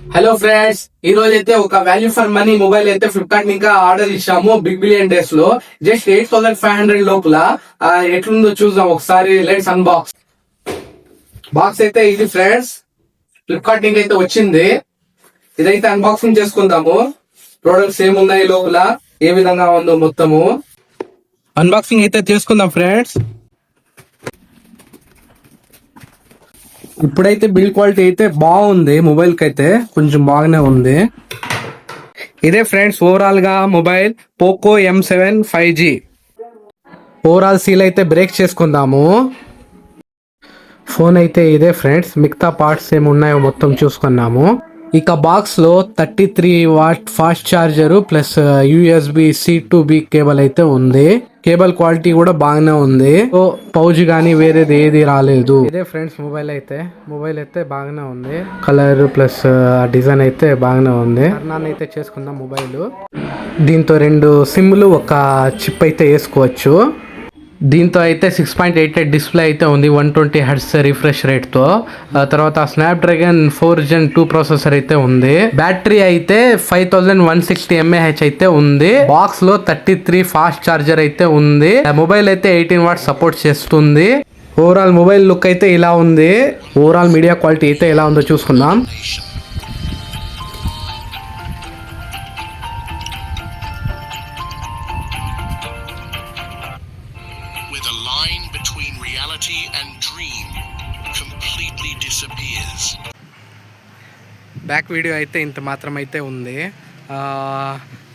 Hello friends, ఈ రోజు అయితే ఒక వాల్యూ ఫర్ మనీ మొబైల్ అయితే ఫ్లిప్కార్ట్ ఇంకా ఆర్డర్ ఇచ్చాము బిగ్ బిలియన్ డేస్ లో. జస్ట్ 8500 లోపల ఎట్లుందో చూద్దాం ఒకసారి. Let's unbox. బాక్స్ అయితే ఇది ఫ్రెండ్స్, ఫ్లిప్కార్ట్ ఇంకా అయితే వచ్చింది. ఇదైతే అన్బాక్సింగ్ చేసుకుందాము. ప్రొడక్ట్స్ ఏమున్నాయి లోపల, ఏ విధంగా ఉందో మొత్తము అన్బాక్సింగ్ అయితే చేసుకుందాం ఫ్రెండ్స్. ఇప్పుడైతే బిల్డ్ క్వాలిటీ అయితే బాగుంది, మొబైల్ కి అయితే కొంచెం బాగానే ఉంది. ఇదే ఫ్రెండ్స్ ఓవరాల్ గా mobile Poco M7 5G. Overall seal అయితే బ్రేక్ చేసుకుందాము. ఫోన్ అయితే ఇదే ఫ్రెండ్స్, మిగతా పార్ట్స్ ఏమి ఉన్నాయో మొత్తం చూసుకున్నాము. ఇక బాక్స్ లో 33W fast charger plus USB-C to B cable అయితే ఉంది. కేబుల్ క్వాలిటీ కూడా బాగానే ఉంది. పౌచ్ గానీ వేరేది ఏది రాలేదు. ఇదే ఫ్రెండ్స్ మొబైల్ అయితే బాగానే ఉంది. కలర్ ప్లస్ డిజైన్ అయితే బాగానే ఉంది. అయితే చేసుకుందాం మొబైల్. దీంతో 2 సిమ్లు ఒక చిప్ అయితే వేసుకోవచ్చు. దీంతో అయితే 6.88 డిస్ప్లే అయితే ఉంది, 120Hz రిఫ్రెష్ రేట్ తో. తర్వాత స్నాప్డ్రాగన్ 4 Gen 2 ప్రాసెసర్ అయితే ఉంది. బ్యాటరీ అయితే 5160 mAh అయితే ఉంది. బాక్స్ లో 33 ఫాస్ట్ చార్జర్ అయితే ఉంది. మొబైల్ అయితే 18W సపోర్ట్ చేస్తుంది. ఓవరాల్ మొబైల్ లుక్ అయితే ఇలా ఉంది. ఓవరాల్ మీడియా క్వాలిటీ అయితే ఎలా ఉందో చూసుకుందాం. Where the line between reality and dream completely disappears. Back video అయితే ఇంత మాత్రం అయితే ఉంది.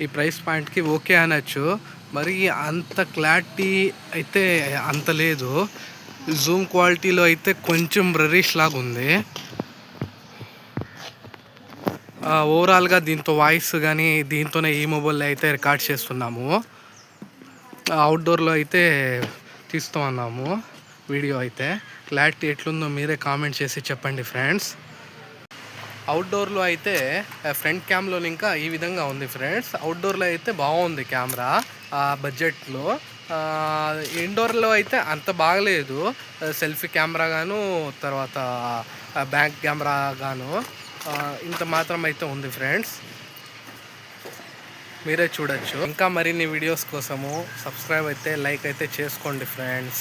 ఈ ప్రైస్ పాయింట్కి ఓకే అనొచ్చు. మరి అంత క్లారిటీ అయితే అంత లేదు. జూమ్ క్వాలిటీలో అయితే కొంచెం బ్లరిష్ లాగా ఉంది. ఓవరాల్గా దీంతో వాయిస్ కానీ దీంతోనే ఈ మొబైల్లో అయితే రికార్డ్ చేస్తున్నాము. అవుట్డోర్లో అయితే తీస్తూ ఉన్నాము వీడియో అయితే. క్లారిటీ ఎట్లుందో మీరే కామెంట్ చేసి చెప్పండి ఫ్రెండ్స్. అవుట్డోర్లో అయితే ఫ్రంట్ క్యామ్లో ఇంకా ఈ విధంగా ఉంది ఫ్రెండ్స్. అవుట్డోర్లో అయితే బాగుంది కెమెరా బడ్జెట్లో. ఇండోర్లో అయితే అంత బాగలేదు. సెల్ఫీ కెమెరా గాను తర్వాత బ్యాక్ కెమెరా గాను ఇంత మాత్రం అయితే ఉంది ఫ్రెండ్స్. మీరే చూడొచ్చు. ఇంకా మరిన్ని వీడియోస్ కోసము సబ్స్క్రైబ్ అయితే లైక్ అయితే చేసుకోండి ఫ్రెండ్స్.